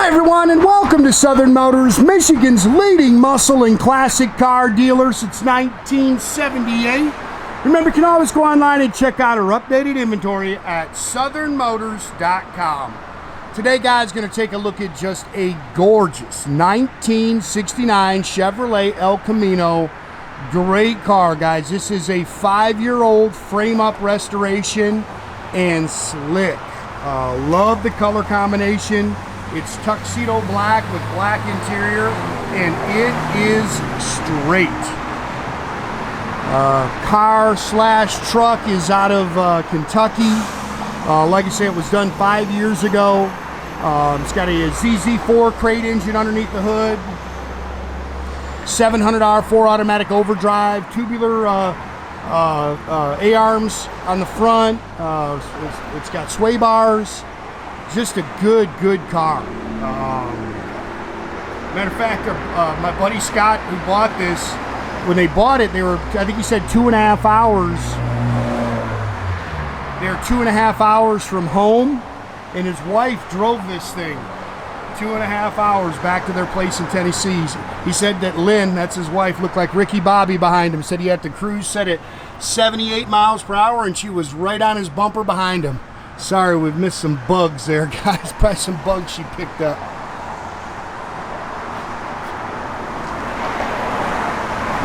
Hi everyone, and welcome to Southern Motors, Michigan's leading muscle and classic car dealer since 1978. Remember, you can always go online and check out our updated inventory at southernmotors.com. Today, guys, going to take a look at just a gorgeous 1969 Chevrolet El Camino. Great car, guys. This is a 5-year-old frame-up restoration and slick. Love the color combination. It's tuxedo black with black interior, and it is straight. Car slash truck is out of Kentucky. Like I say, it was done 5 years ago. It's got a ZZ4 crate engine underneath the hood, 700R4 automatic overdrive, tubular A-arms on the front. It's got sway bars. Just a good car. Matter of fact, my buddy Scott, who bought this, when they bought it, they were, I think he said 2.5 hours. They're 2.5 hours from home, and his wife drove this thing 2.5 hours back to their place in Tennessee. He said that Lynn, that's his wife, looked like Ricky Bobby behind him. Said he had to cruise set at 78 miles per hour, and she was right on his bumper behind him. Sorry, we've missed some bugs there, guys. Probably some bugs she picked up.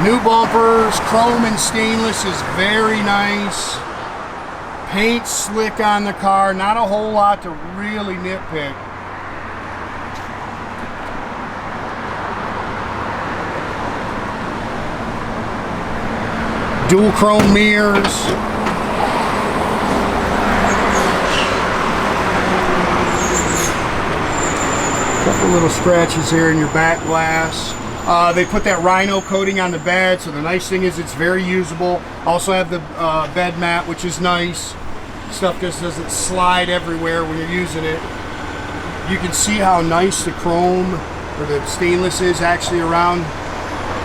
New bumpers, chrome and stainless is very nice. Paint slick on the car. Not a whole lot to really nitpick. Dual chrome mirrors. Couple little scratches here in your back glass. They put that rhino coating on the bed, so the nice thing is it's very usable. Also have the bed mat, which is nice. Stuff just doesn't slide everywhere when you're using it. You can see how nice the chrome or the stainless is actually around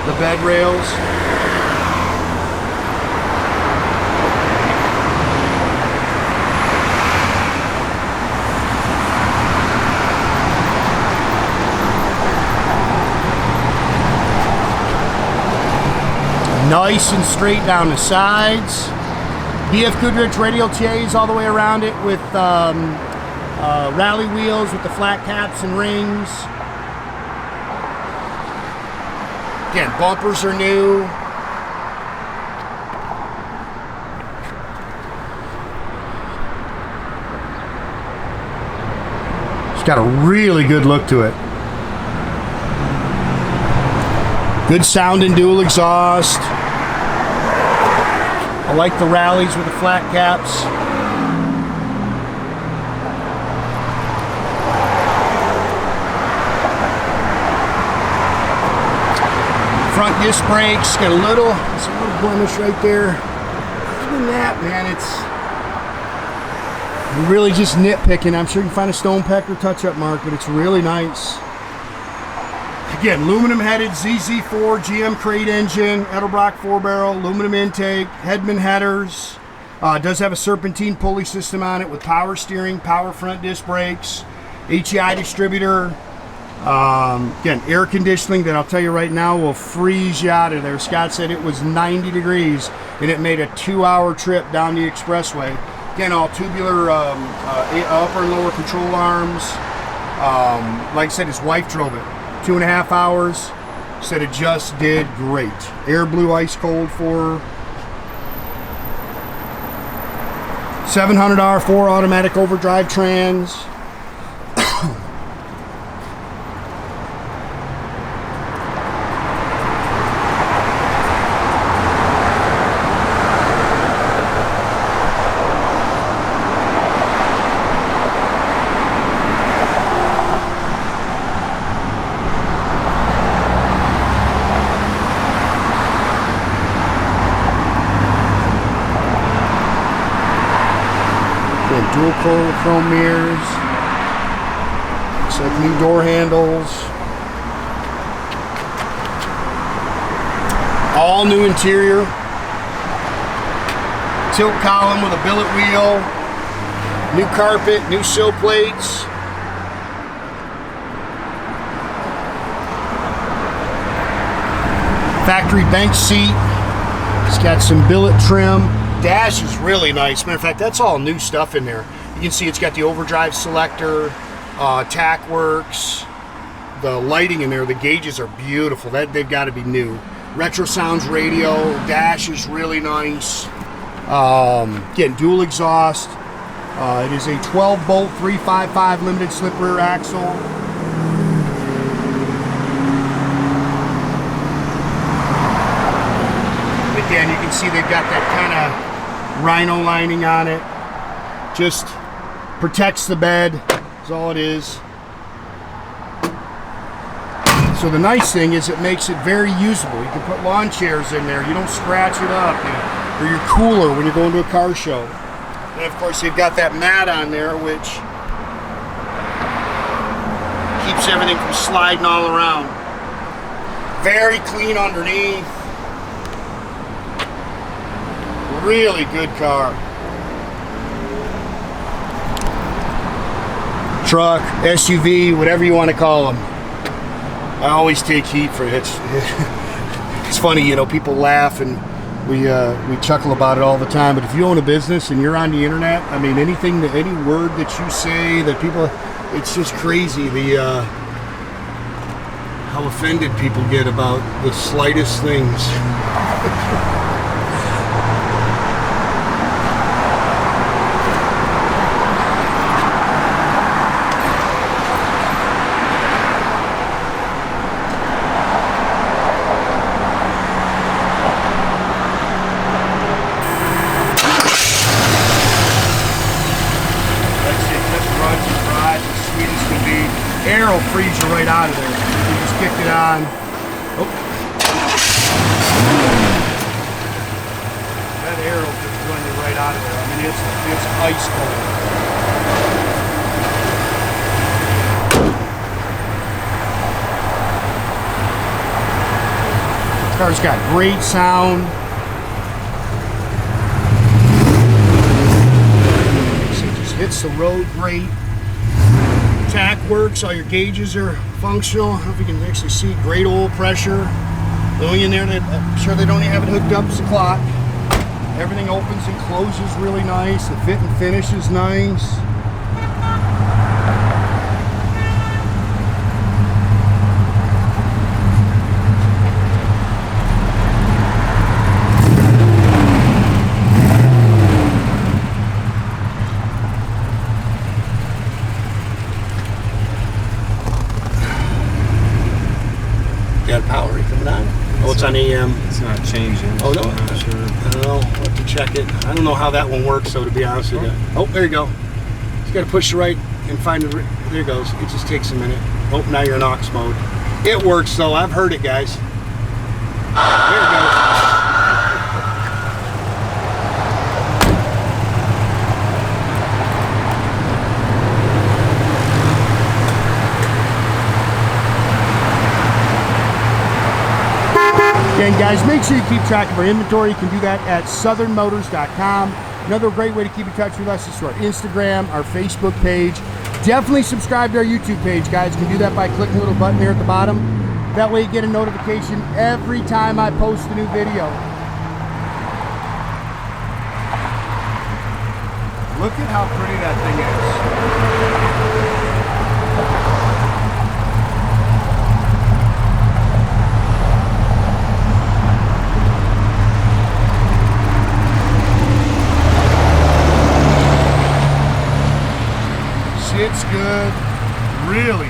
the bed rails. Nice and straight down the sides. BF Goodrich Radial T all the way around it with rally wheels with the flat caps and rings. Again, bumpers are new. It's got a really good look to it. Good sounding dual exhaust. I like the rallies with the flat caps. Front disc brakes got a little blemish right there. Other than that, man, it's really just nitpicking. I'm sure you can find a stone peck or touch-up mark, but it's really nice. Again, aluminum headed ZZ4 GM crate engine, Edelbrock 4-barrel, aluminum intake, Hedman headers. Does have a serpentine pulley system on it with power steering, power front disc brakes, HEI distributor. Again, air conditioning that I'll tell you right now will freeze you out of there. Scott said it was 90 degrees and it made a 2-hour trip down the expressway. Again, all tubular upper and lower control arms. Like I said, his wife drove it 2.5 hours. Said it just did great. Air blew ice cold for her. 700R4 automatic overdrive trans. Dual chrome mirrors. Looks like new door handles. All new interior. Tilt column with a billet wheel. New carpet, new sill plates. Factory bench seat. It's got some billet trim. Dash is really nice. Matter of fact, that's all new stuff in there. You can see it's got the overdrive selector, tach works, the lighting in there, the gauges are beautiful. They've got to be new. Retrosounds radio, dash is really nice. Again, dual exhaust. It is a 12-bolt 355 limited slip rear axle. Again, you can see they've got that kind of rhino lining on it. Just protects the bed, is all it is. So the nice thing is it makes it very usable. You can put lawn chairs in there. You don't scratch it up. Or your cooler when you're going to a car show. And of course they've got that mat on there which keeps everything from sliding all around. Very clean underneath. Really good car. Truck, SUV, whatever you want to call them. I always take heat for it. It's funny, you know, people laugh and we chuckle about it all the time, but if you own a business and you're on the internet, I mean, any word that you say that people, it's just crazy how offended people get about the slightest things. Air will freeze you right out of there. You just kick it on. Oh. That air will just run you right out of there. I mean, it's ice cold. This car's got great sound. So it just hits the road great. Tach works, all your gauges are functional. I don't know if you can actually see. Great oil pressure going in there. I'm sure they don't even have it hooked up as a clock. Everything opens and closes really nice. The fit and finish is nice. Got power coming on? Oh, it's on AM. It's not changing. Oh, no. So I'm not sure. I don't know. I'll have to check it. I don't know how that one works, so to be honest with you. Oh, there you go. You got to push the right and find the... There it goes. It just takes a minute. Oh, now you're in aux mode. It works, though. I've heard it, guys. There it goes. Again, guys, make sure you keep track of our inventory. You can do that at southernmotors.com. Another great way to keep in touch with us is through our Instagram, our Facebook page. Definitely subscribe to our YouTube page, guys. You can do that by clicking the little button there at the bottom. That way you get a notification every time I post a new video. Look at how pretty that thing is. It's good, really